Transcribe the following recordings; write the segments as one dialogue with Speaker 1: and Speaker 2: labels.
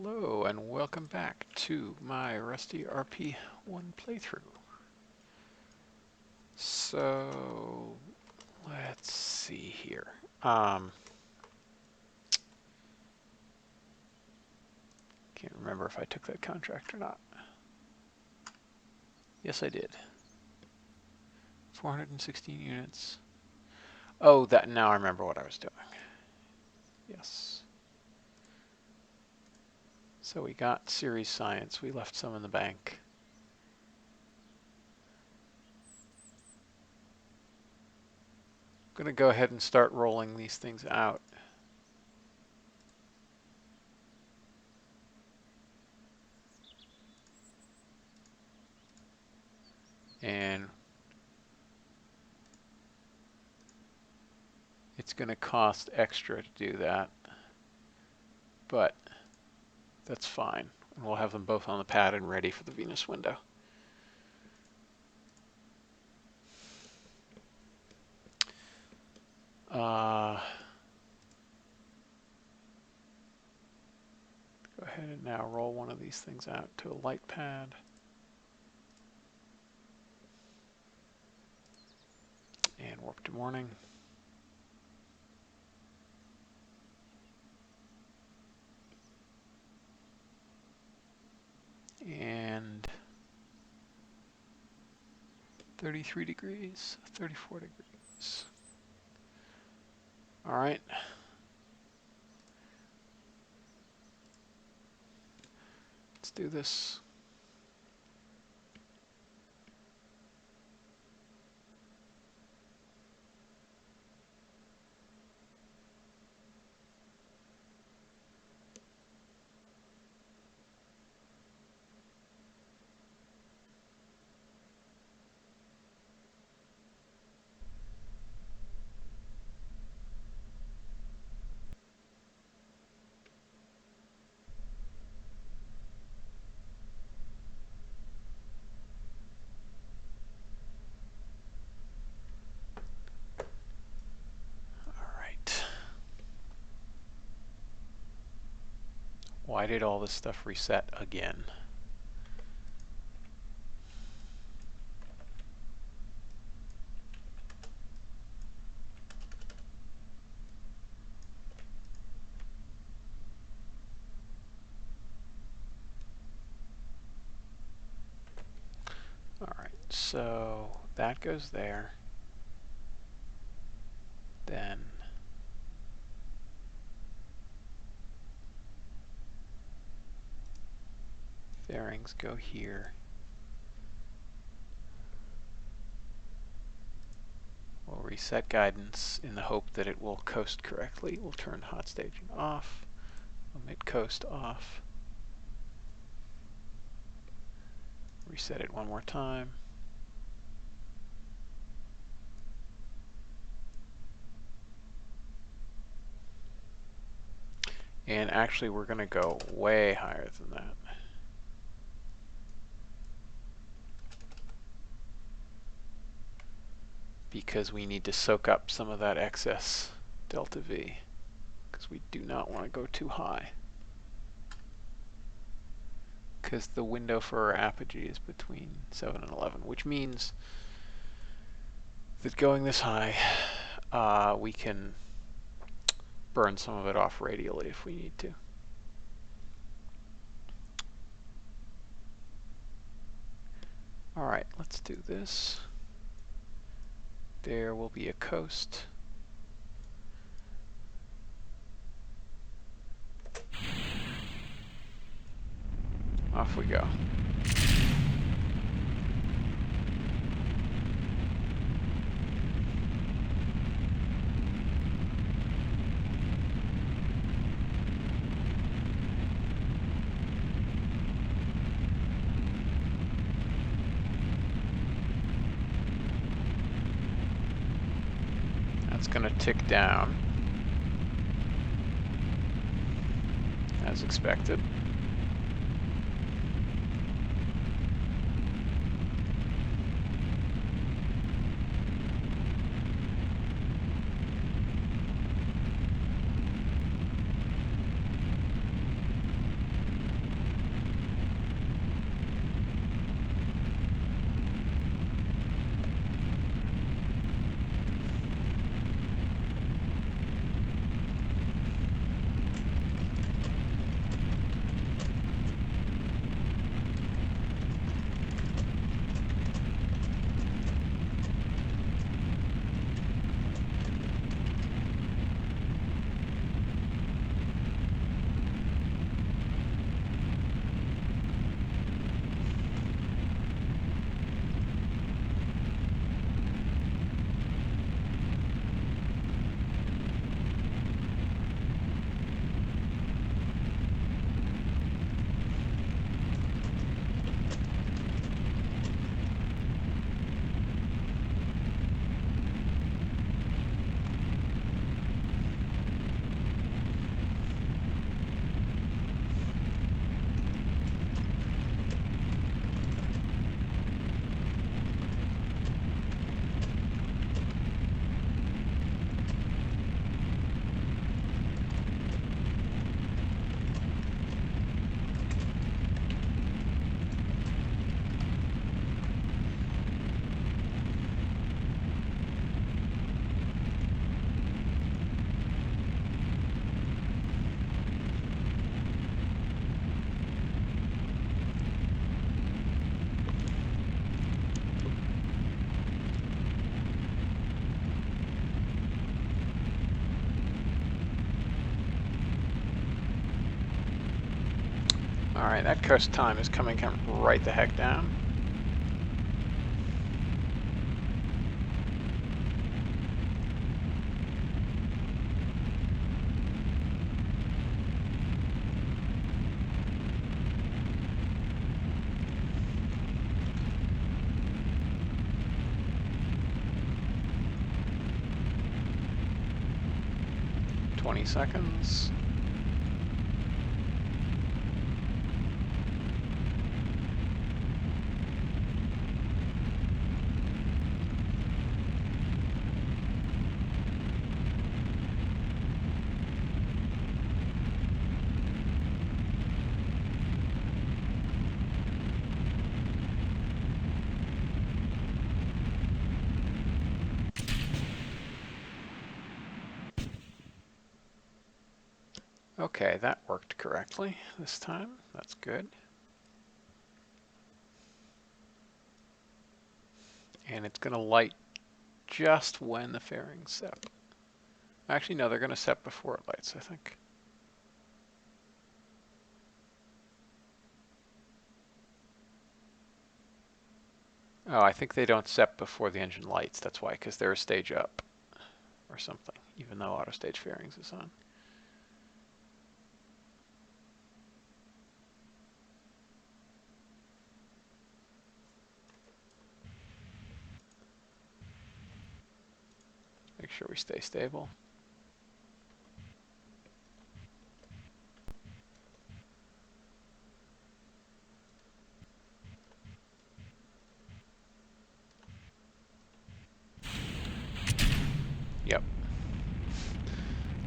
Speaker 1: Hello and welcome back to my rusty RP-1 playthrough. So let's see here. Can't remember if I took that contract or not. Yes, I did. 416 units. Oh, that now I remember what I was doing. Yes. So we got series science. We left some in the bank. I'm going to go ahead and start rolling these things out. And it's going to cost extra to do that, but that's fine. We'll have them both on the pad and ready for the Venus window. Go ahead and now roll one of these things out to a light pad. And warp to morning. And 33 degrees, 34 degrees. All right. Let's do this. Why did all this stuff reset again? All right, so that goes there. Then fairings go here. We'll reset guidance in the hope that it will coast correctly. We'll turn hot staging off. We'll make coast off. Reset it one more time. And actually, we're going to go way higher than that. Because we need to soak up some of that excess delta V. Because we do not want to go too high. Because the window for our apogee is between 7 and 11, which means that going this high, we can burn some of it off radially if we need to. All right, let's do this. There will be a coast. Off we go. That's going to tick down as expected. Alright, that coast time is coming right the heck down. Seconds. Okay, that worked correctly this time. That's good. And it's going to light just when the fairings set. Actually, no, they're going to set before it lights, I think. Oh, I think they don't set before the engine lights. That's why, because they're a stage up or something, even though auto stage fairings is on. Make sure we stay stable. Yep.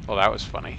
Speaker 1: Well, that was funny.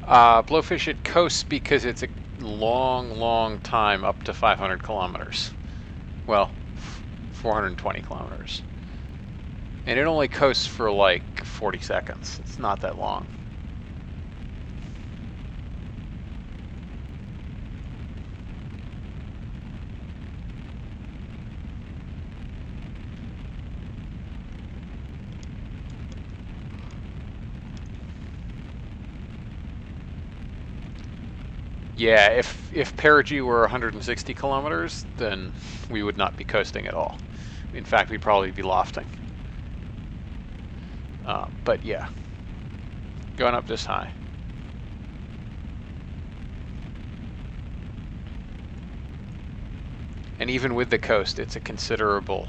Speaker 1: Blowfish, it coasts because it's a long time up to 500 kilometers. Well, 420 kilometers. And it only coasts for like 40 seconds. It's not that long. Yeah, if perigee were 160 kilometers, then we would not be coasting at all. In fact, we'd probably be lofting. But yeah, going up this high. And even with the coast, it's a considerable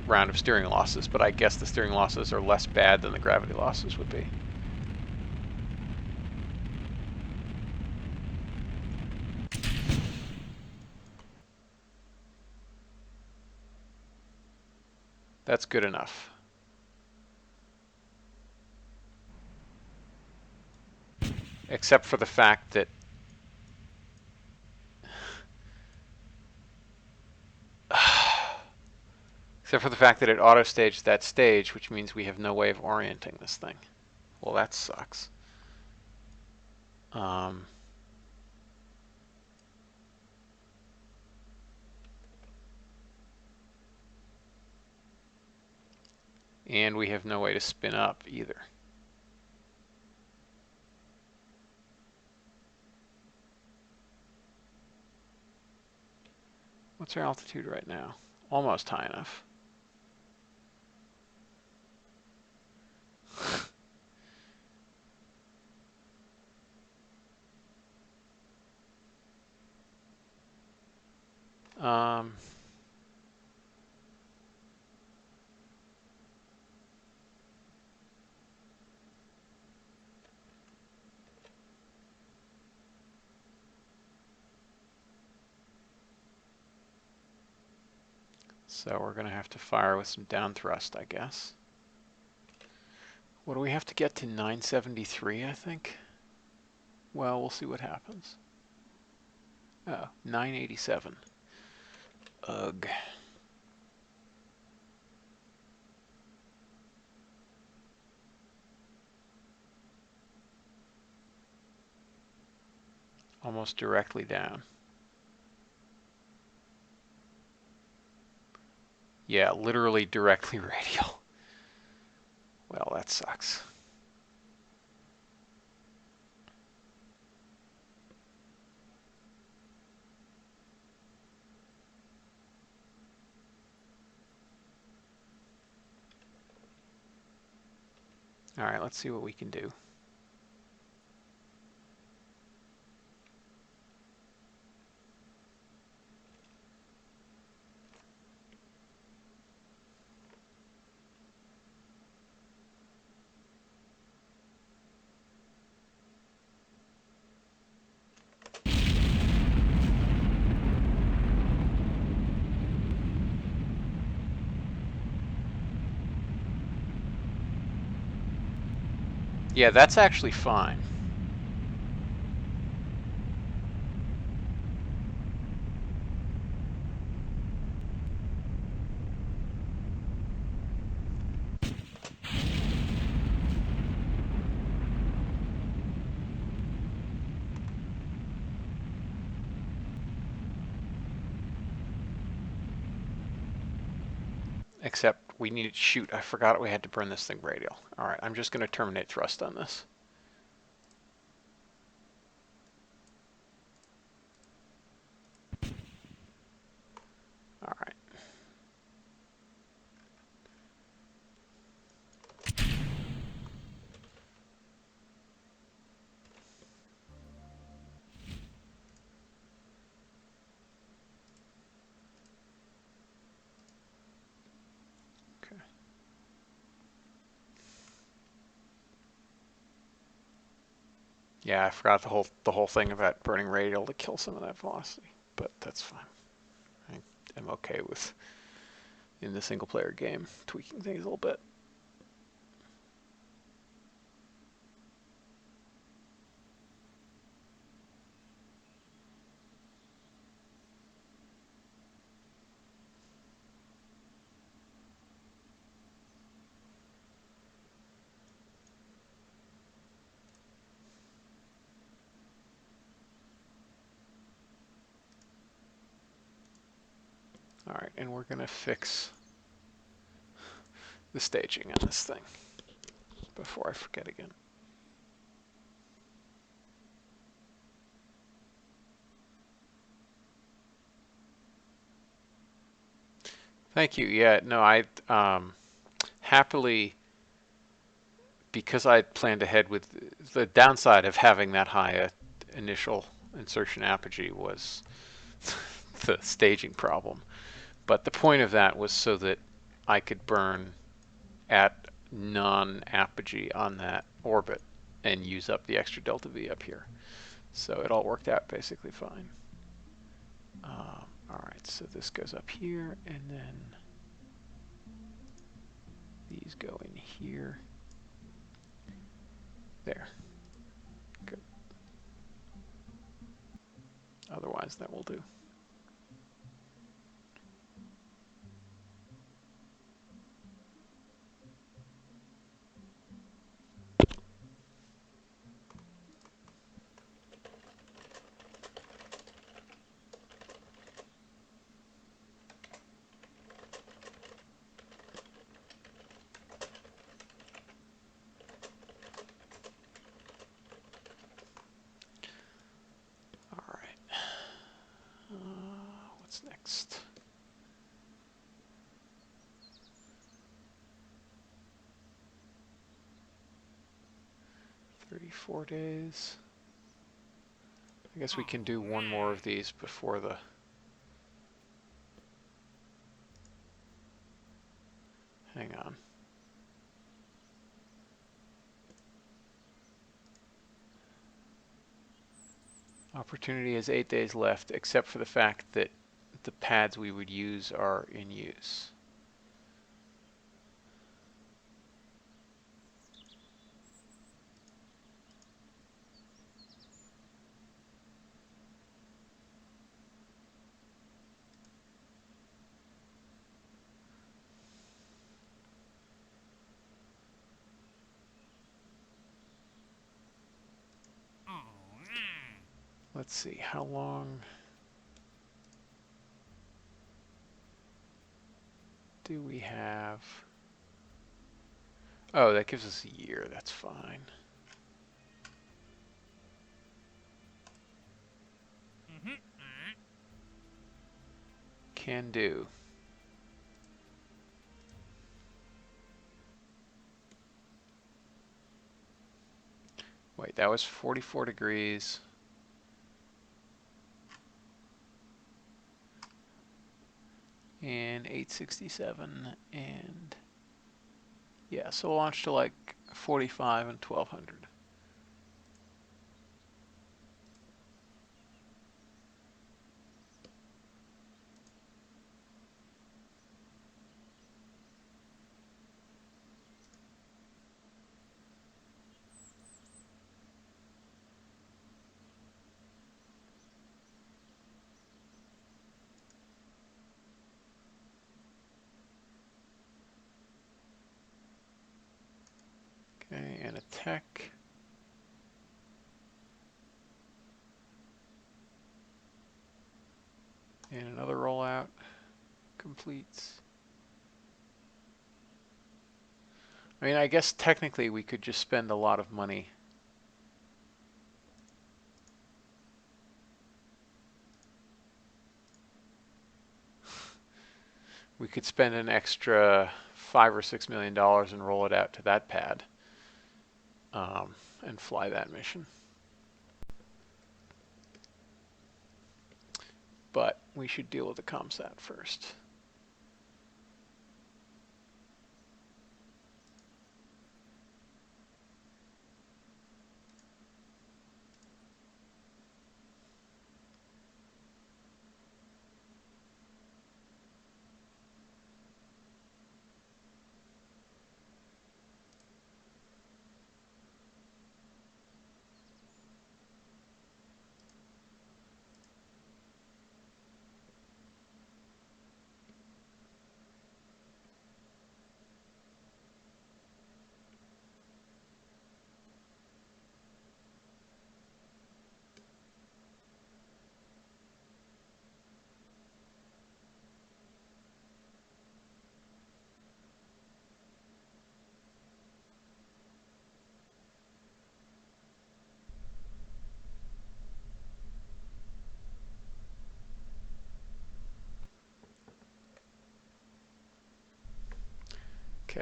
Speaker 1: round of steering losses, but I guess the steering losses are less bad than the gravity losses would be. That's good enough. Except for the fact that it auto-staged that stage, which means we have no way of orienting this thing. Well, that sucks. And we have no way to spin up either. What's our altitude right now? Almost high enough. So we're going to have to fire with some down thrust, I guess. What do we have to get to? 973, I think? Well, we'll see what happens. Oh, 987. Ugh. Almost directly down. Yeah, literally directly radial. Well, that sucks. All right, let's see what we can do. Yeah, that's actually fine. Except we need to shoot. I forgot we had to burn this thing radial. All right, I'm just going to terminate thrust on this. All right. Okay. Yeah, I forgot the whole thing about burning radial to kill some of that velocity, but that's fine. I am okay with, in the single player game, tweaking things a little bit. All right, and we're going to fix the staging on this thing before I forget again. Thank you. Yeah, no, I happily, because I planned ahead with the downside of having that high initial insertion apogee was the staging problem. But the point of that was so that I could burn at non-apogee on that orbit and use up the extra delta V up here. So it all worked out basically fine. All right, so this goes up here, and then these go in here. There. Good. Otherwise, that will do. All right. What's next? "34 days. I guess we can do one more of these before the... Hang on. Opportunity has 8 days left, except for the fact that the pads we would use are in use. Let's see, how long do we have? Oh, that gives us a year. That's fine. Can do. Wait, that was 44 degrees. And 867, and yeah, so we'll launch to like 45 and 1200. Okay, and a tech. And another rollout completes. I mean, I guess technically we could just spend a lot of money. We could spend an extra $5 or $6 million and roll it out to that pad and fly that mission. But we should deal with the ComSat first.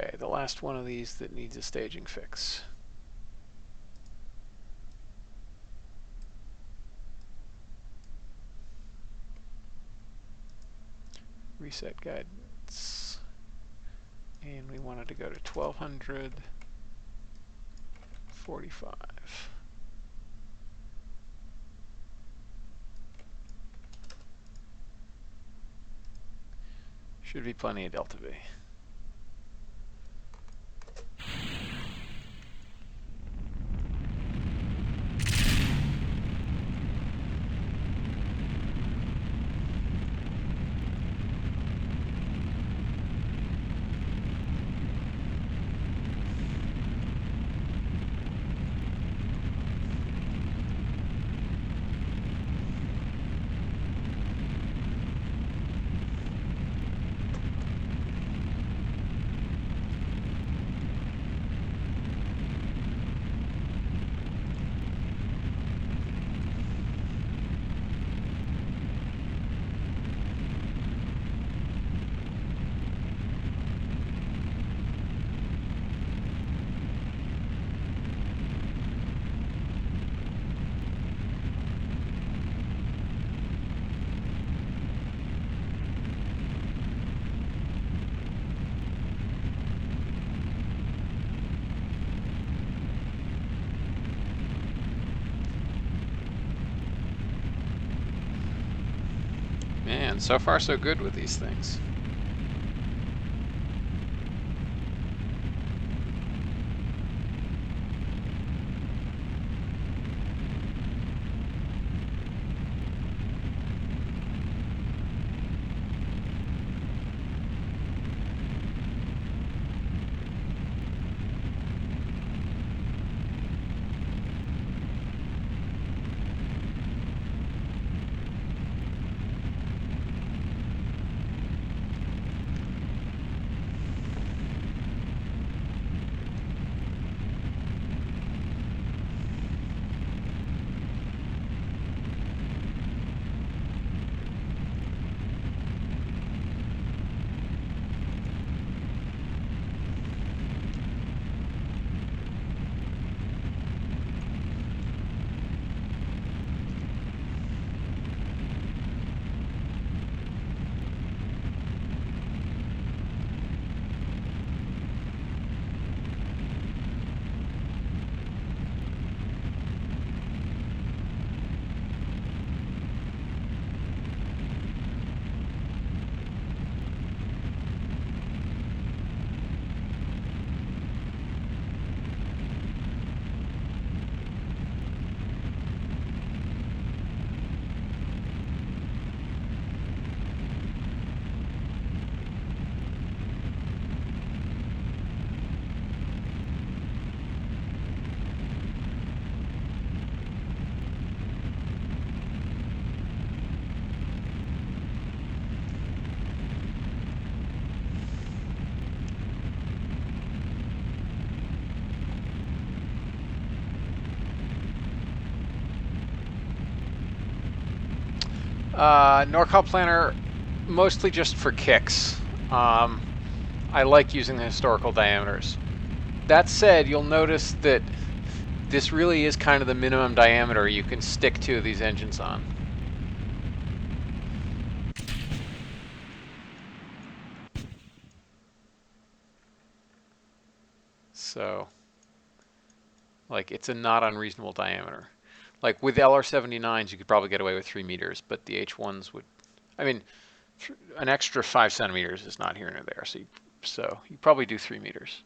Speaker 1: Okay, the last one of these that needs a staging fix. Reset guidance. And we wanted to go to 1245. Should be plenty of delta V. Man, so far so good with these things. NorCal Planner, mostly just for kicks. I like using the historical diameters. That said, you'll notice that this really is kind of the minimum diameter you can stick two of these engines on. So, like, it's a not unreasonable diameter. Like, with LR79s, you could probably get away with 3 meters, but the H1s would, I mean, an extra 5 centimeters is not here nor there, so you probably do 3 meters.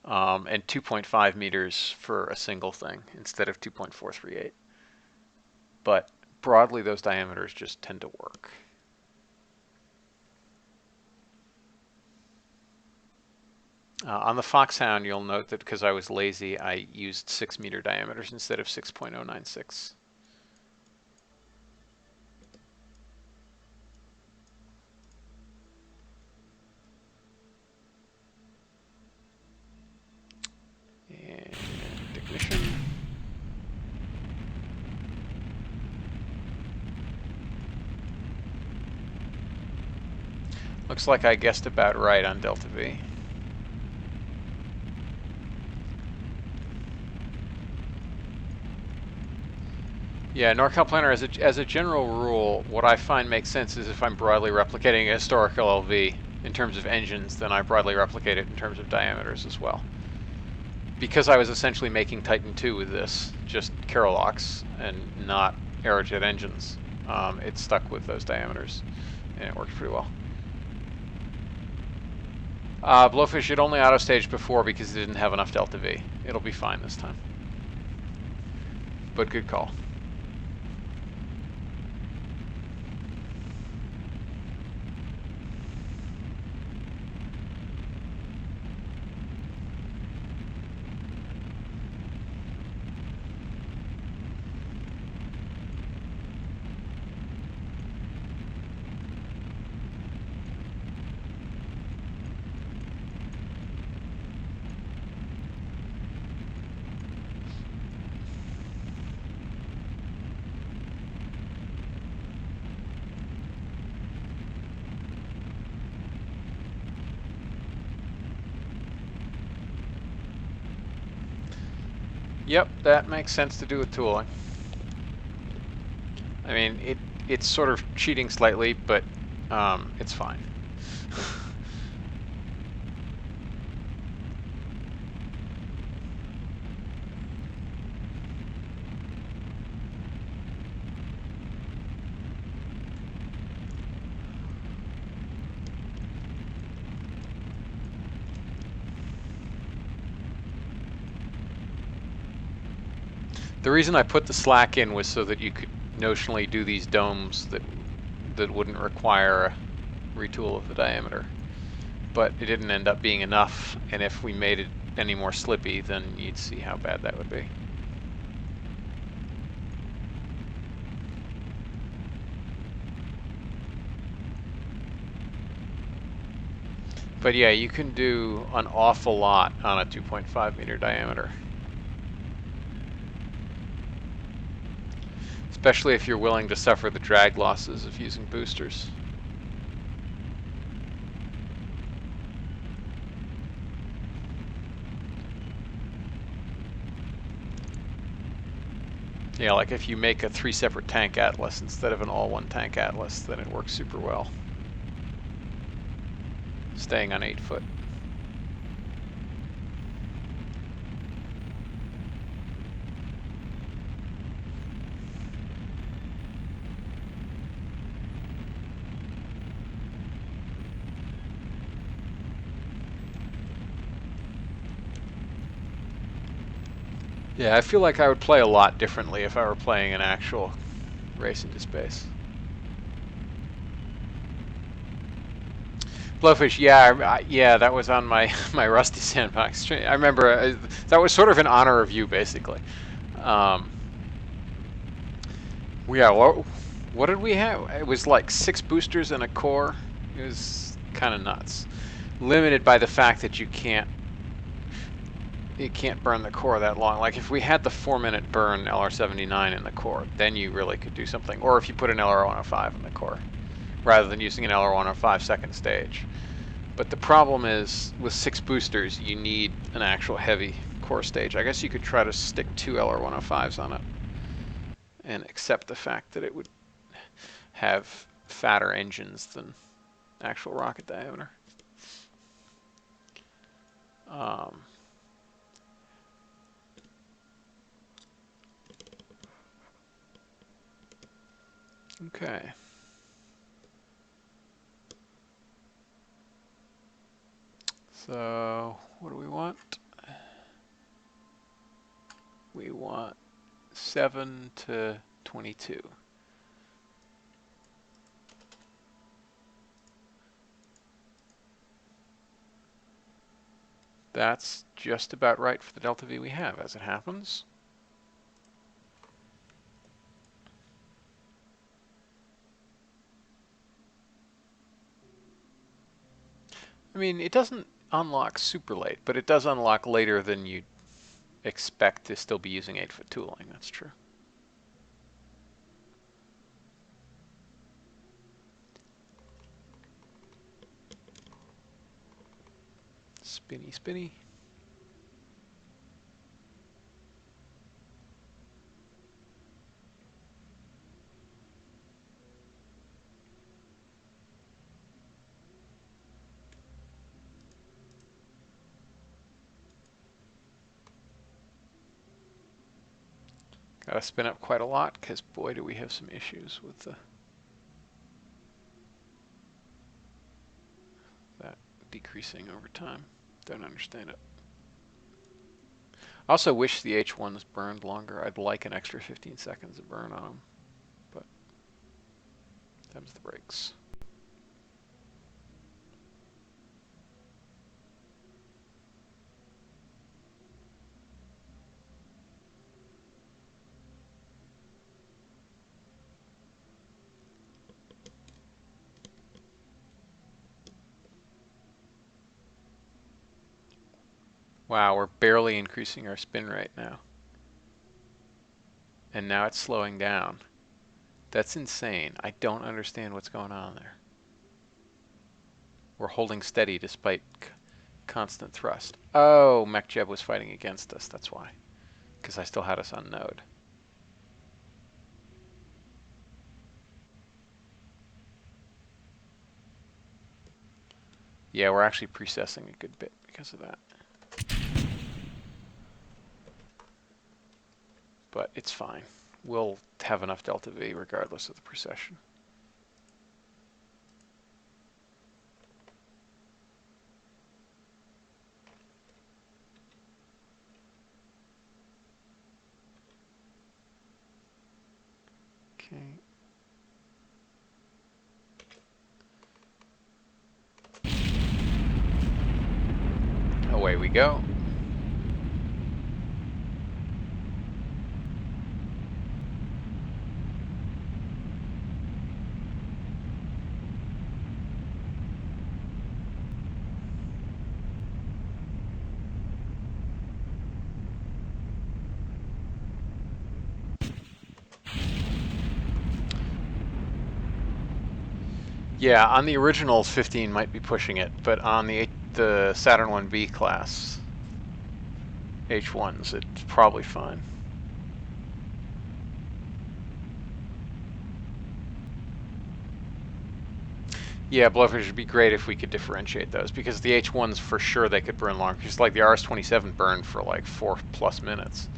Speaker 1: And 2.5 meters for a single thing instead of 2.438. But broadly, those diameters just tend to work. On the Foxhound, you'll note that because I was lazy, I used 6 meter diameters instead of 6.096. And ignition. Looks like I guessed about right on delta V. Yeah, NorCal Planner, as a general rule, what I find makes sense is if I'm broadly replicating a historical LV in terms of engines, then I broadly replicate it in terms of diameters as well. Because I was essentially making Titan II with this, just Carolocks and not Aerojet engines, it stuck with those diameters, and it worked pretty well. Blowfish, it only auto-staged before because it didn't have enough Delta V. It'll be fine this time. But good call. Yep, that makes sense to do with tooling. I mean, it's sort of cheating slightly, but it's fine. The reason I put the slack in was so that you could notionally do these domes that wouldn't require a retool of the diameter. But it didn't end up being enough, and if we made it any more slippy, then you'd see how bad that would be. But yeah, you can do an awful lot on a 2.5 meter diameter. Especially if you're willing to suffer the drag losses of using boosters. Yeah, like if you make a 3 separate tank atlas instead of an all-one tank atlas, then it works super well. Staying on 8 foot. Yeah, I feel like I would play a lot differently if I were playing an actual race into space. Blowfish, yeah, that was on my my Rusty Sandbox stream. I remember that was sort of in honor of you, basically. Yeah, what did we have? It was like 6 boosters and a core. It was kind of nuts. Limited by the fact that you can't burn the core that long. Like if we had the 4-minute burn LR79 in the core, then you really could do something. Or if you put an LR105 in the core, rather than using an LR105 second stage. But the problem is, with 6 boosters, you need an actual heavy core stage. I guess you could try to stick 2 LR105s on it and accept the fact that it would have fatter engines than actual rocket diameter. Okay. So, what do we want? We want 7 to 22. That's just about right for the delta V we have, as it happens. I mean, it doesn't unlock super late, but it does unlock later than you'd expect to still be using 8-foot tooling. That's true. Spinny, spinny. Gotta spin up quite a lot, because boy do we have some issues with that decreasing over time. Don't understand it. I also wish the H1s burned longer. I'd like an extra 15 seconds of burn on them, but them's the breaks. Wow, we're barely increasing our spin rate now. And now it's slowing down. That's insane. I don't understand what's going on there. We're holding steady despite constant thrust. Oh, MechJeb was fighting against us, that's why. Because I still had us on node. Yeah, we're actually precessing a good bit because of that. But it's fine. We'll have enough delta V regardless of the precession. Okay. Away we go. Yeah, on the originals, 15 might be pushing it, but on the Saturn 1B class H1s, it's probably fine. Yeah, Blowfish would be great if we could differentiate those, because the H1s, for sure, they could burn longer. Just like the RS-27 burned for like 4+ minutes.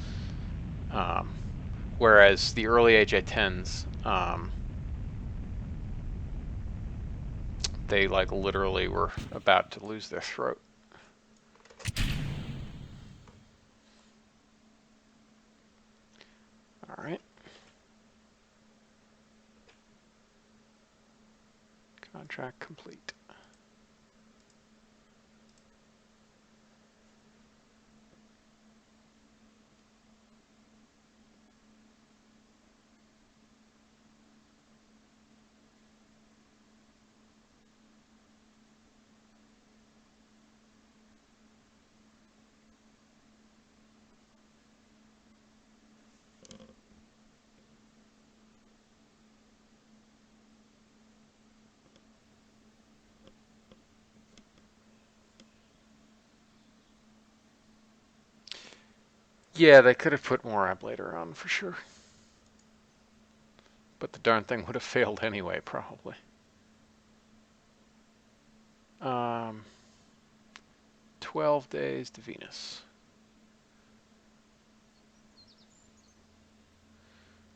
Speaker 1: Whereas the early HA-10s, they like literally were about to lose their throat. All right. Contract complete. Yeah, they could have put more ablator on for sure. But the darn thing would have failed anyway, probably. 12 days to Venus.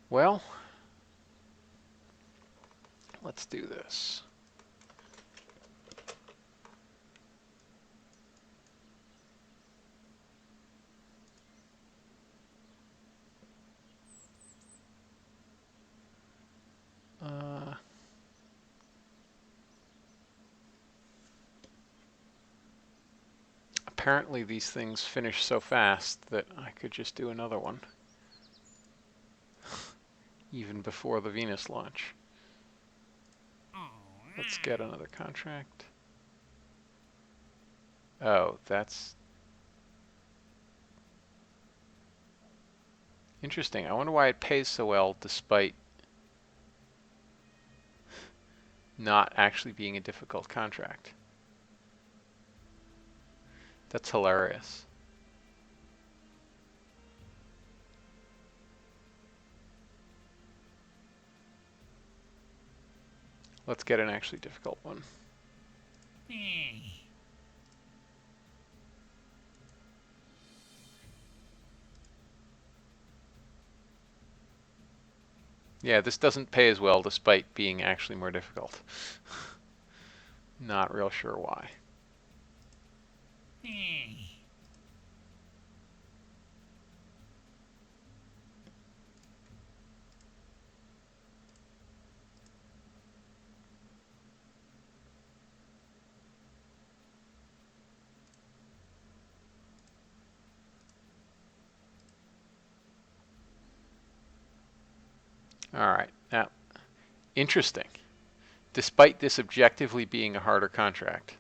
Speaker 1: Well, let's do this. Apparently these things finish so fast that I could just do another one. Even before the Venus launch. Let's get another contract. Oh, that's interesting. I wonder why it pays so well despite not actually being a difficult contract. That's hilarious. Let's get an actually difficult one. Yeah, this doesn't pay as well despite being actually more difficult. Not real sure why. All right, now, interesting. Despite this objectively being a harder contract,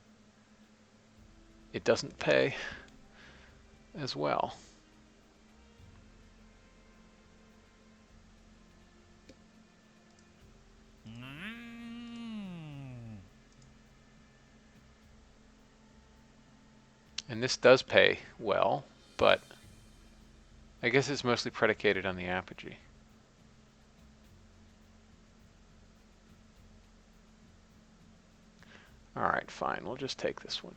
Speaker 1: it doesn't pay as well. And this does pay well, but I guess it's mostly predicated on the apogee. All right, fine. We'll just take this one.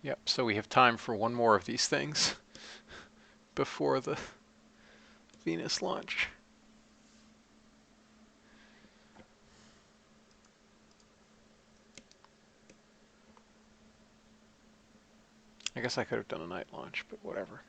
Speaker 1: Yep, so we have time for one more of these things before the Venus launch. I guess I could have done a night launch, but whatever.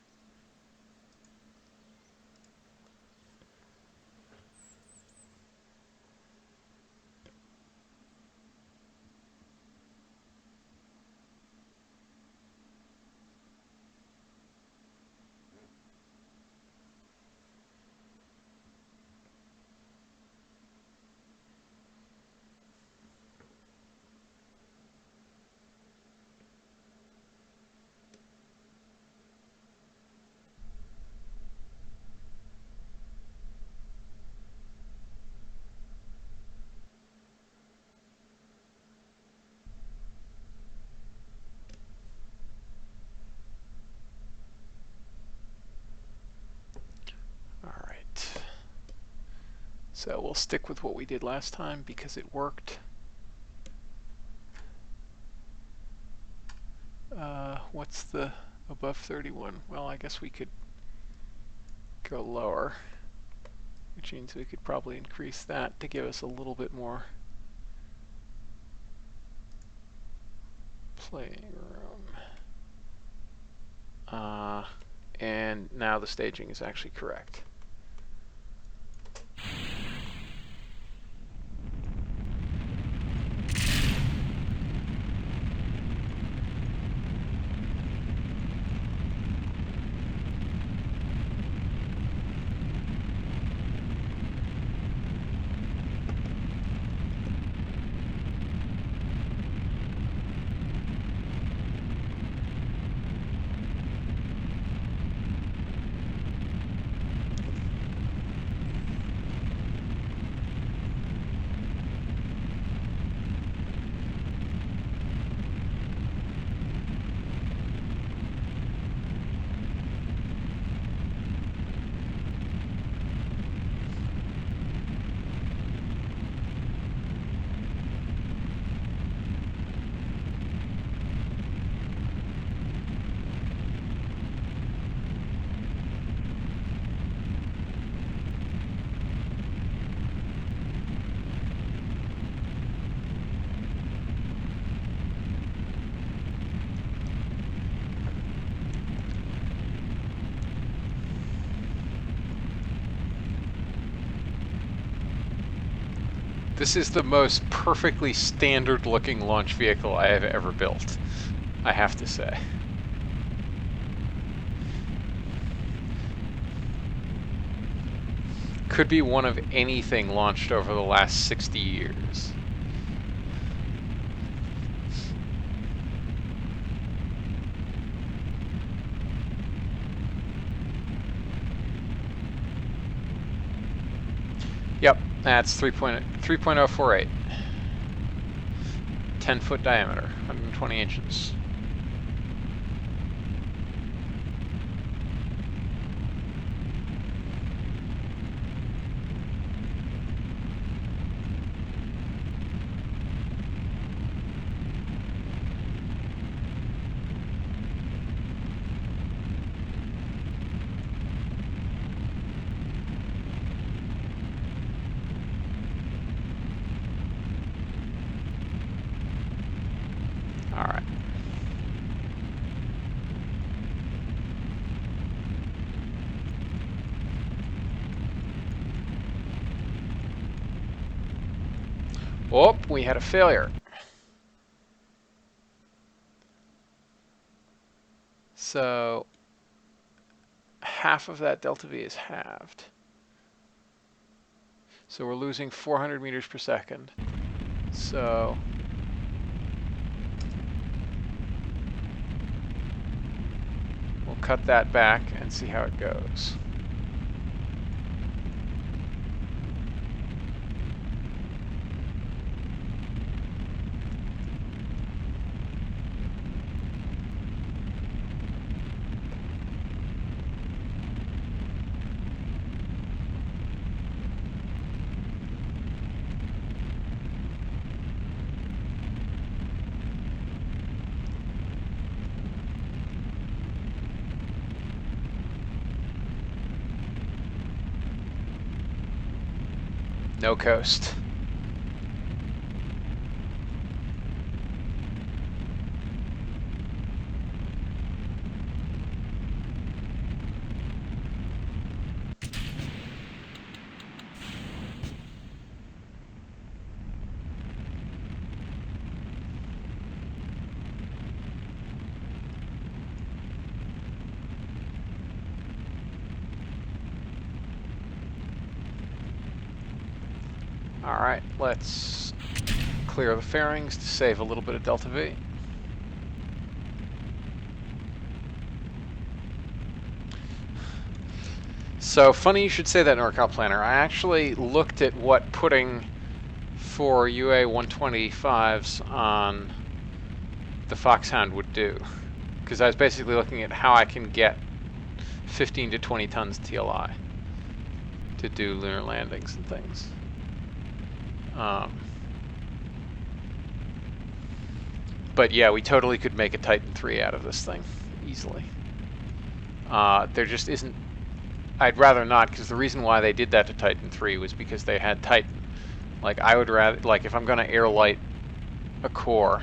Speaker 1: So we'll stick with what we did last time because it worked. What's the above 31? Well, I guess we could go lower, which means we could probably increase that to give us a little bit more playing room. And now the staging is actually correct. This is the most perfectly standard looking launch vehicle I have ever built, I have to say. Could be one of anything launched over the last 60 years. Yep, That's 3.048. 10-foot diameter, 120 inches. All right. Oh, we had a failure. So half of that delta V is halved. So we're losing 400 meters per second. So we'll cut that back and see how it goes. No coast. All right, let's clear the fairings to save a little bit of delta V. So funny you should say that, NorCal Planner. I actually looked at what putting 4 UA 125s on the Foxhound would do, because I was basically looking at how I can get 15 to 20 tons TLI to do lunar landings and things. But yeah, we totally could make a Titan 3 out of this thing easily. There just isn't. I'd rather not, because the reason why they did that to Titan 3 was because they had Titan. Like, I would rather, like, if I'm going to airlight a core,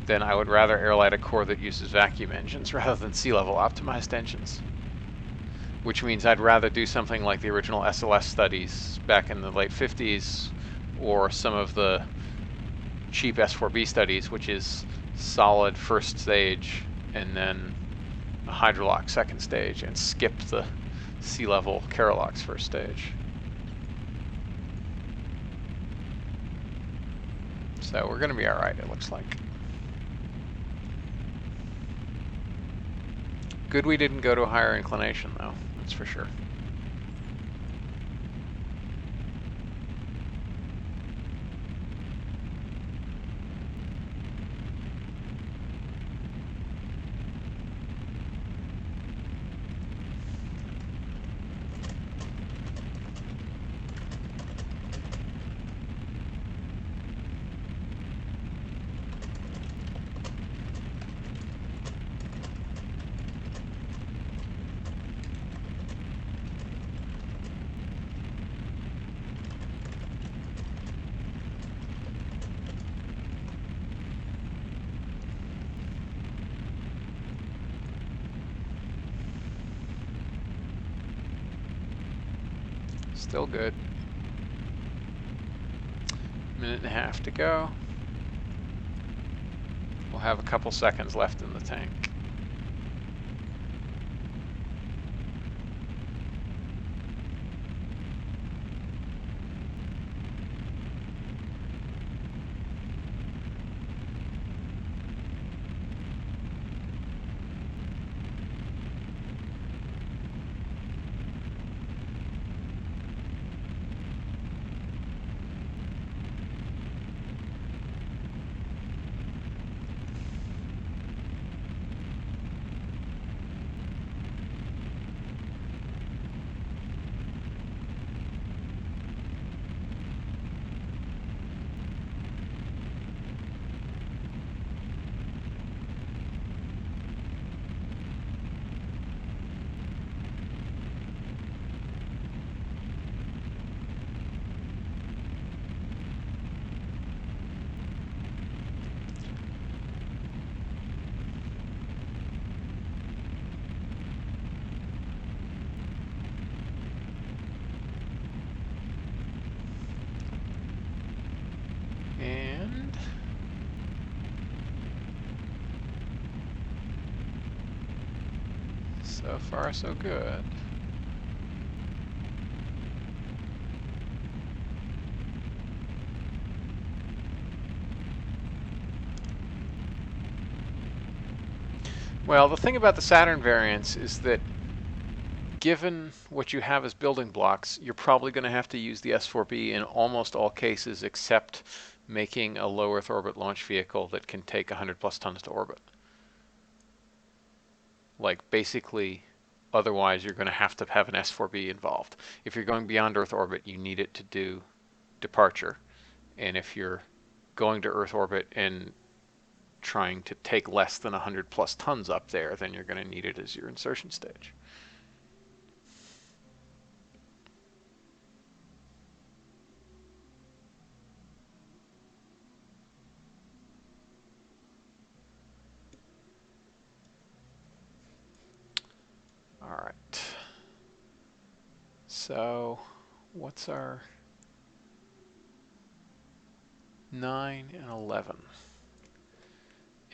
Speaker 1: then I would rather airlight a core that uses vacuum engines rather than sea level optimized engines. Which means I'd rather do something like the original SLS studies back in the late 50s, or some of the cheap S4B studies, which is solid first stage and then a hydrolox second stage, and skip the sea level Carolox first stage. So we're going to be all right, it looks like. Good we didn't go to a higher inclination, though, that's for sure. Still good. Minute and a half to go. We'll have a couple seconds left in the tank. So far, so good. Well, the thing about the Saturn variants is that given what you have as building blocks, you're probably going to have to use the S-4B in almost all cases except making a low Earth orbit launch vehicle that can take 100 plus tons to orbit. Like basically, otherwise you're going to have an S-4B involved. If you're going beyond Earth orbit, you need it to do departure. And if you're going to Earth orbit and trying to take less than 100 plus tons up there, then you're going to need it as your insertion stage. All right. So what's our 9 and 11?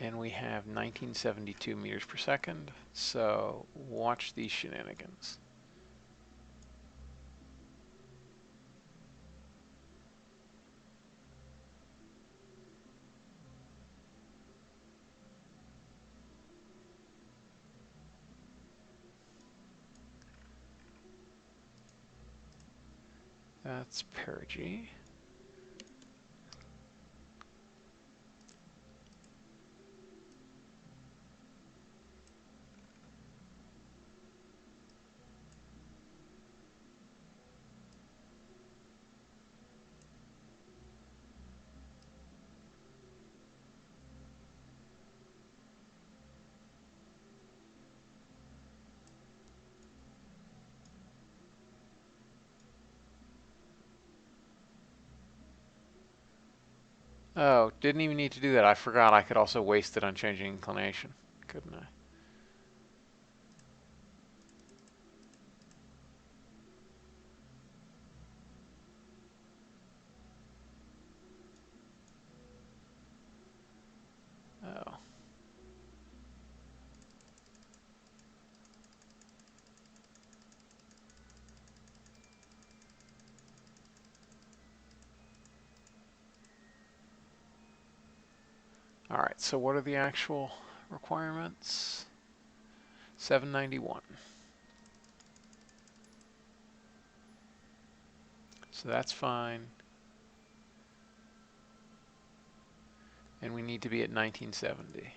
Speaker 1: And we have 1972 meters per second. So watch these shenanigans. That's perigee. Oh, didn't even need to do that. I forgot I could also waste it on changing inclination, couldn't I? Oh. All right, so what are the actual requirements? 791. So that's fine. And we need to be at 1970.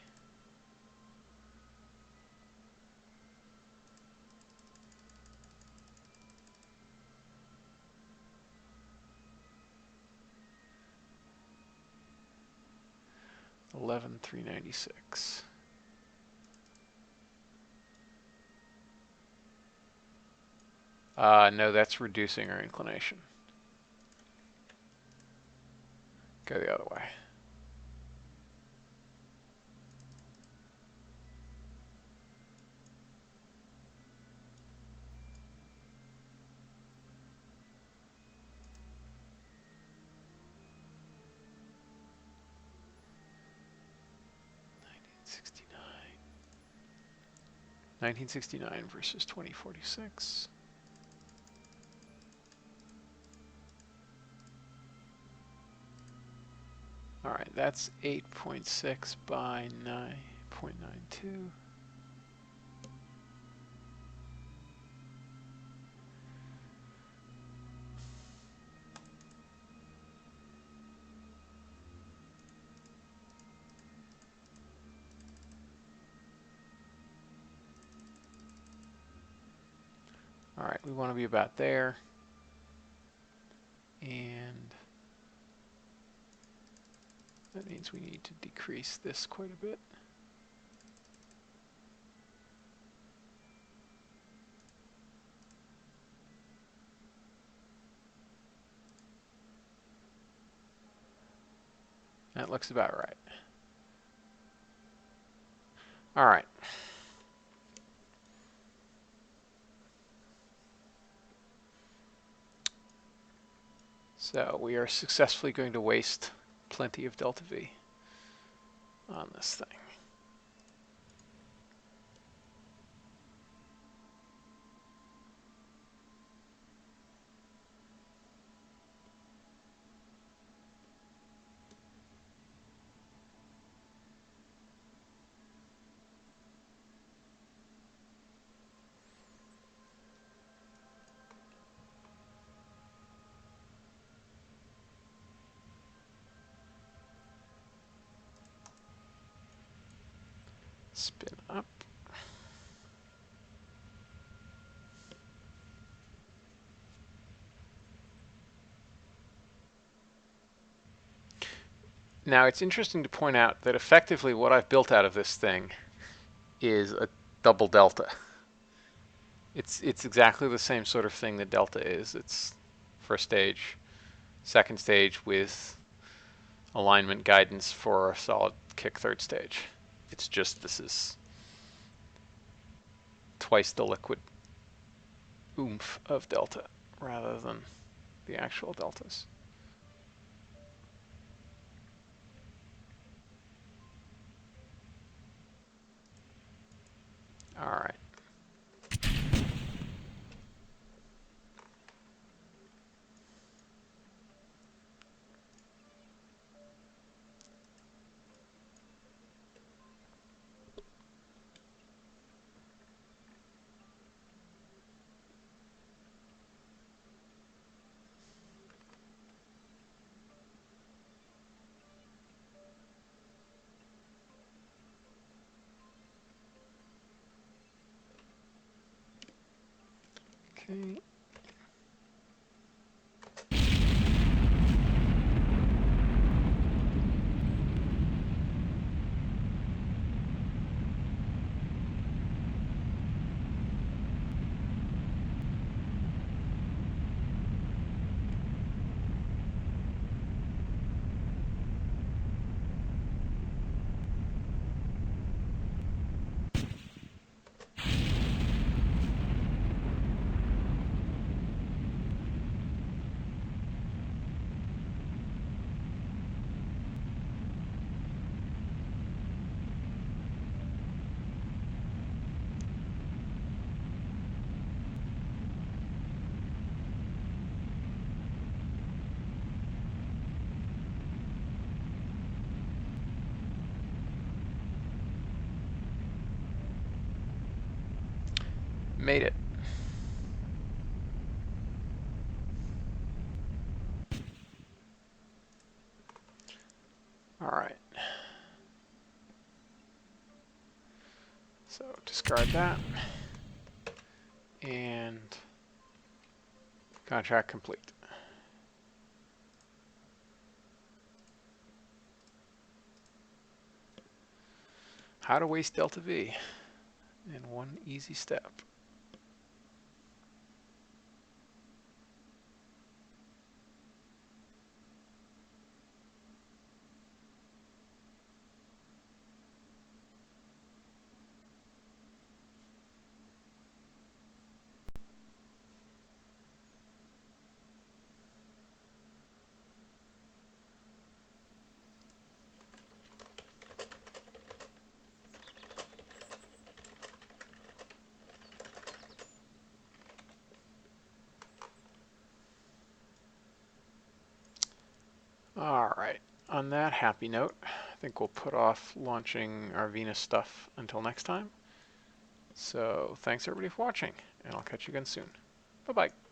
Speaker 1: $11,396. No, that's reducing our inclination. Go the other way. Nineteen 1969 versus 2046. All right, that's 8.6 by 9.92. All right, we want to be about there. And that means we need to decrease this quite a bit. That looks about right. All right. So we are successfully going to waste plenty of delta V on this thing. Spin up. Now it's interesting to point out that effectively what I've built out of this thing is a double delta. It's exactly the same sort of thing that delta is. It's first stage, second stage with alignment guidance for a solid kick third stage. It's just this is twice the liquid oomph of delta rather than the actual deltas. All right. Okay. Made it. All right. So discard that. And contract complete. How to waste delta V in one easy step. All right. On that happy note, I think we'll put off launching our Venus stuff until next time. So thanks everybody for watching, and I'll catch you again soon. Bye-bye.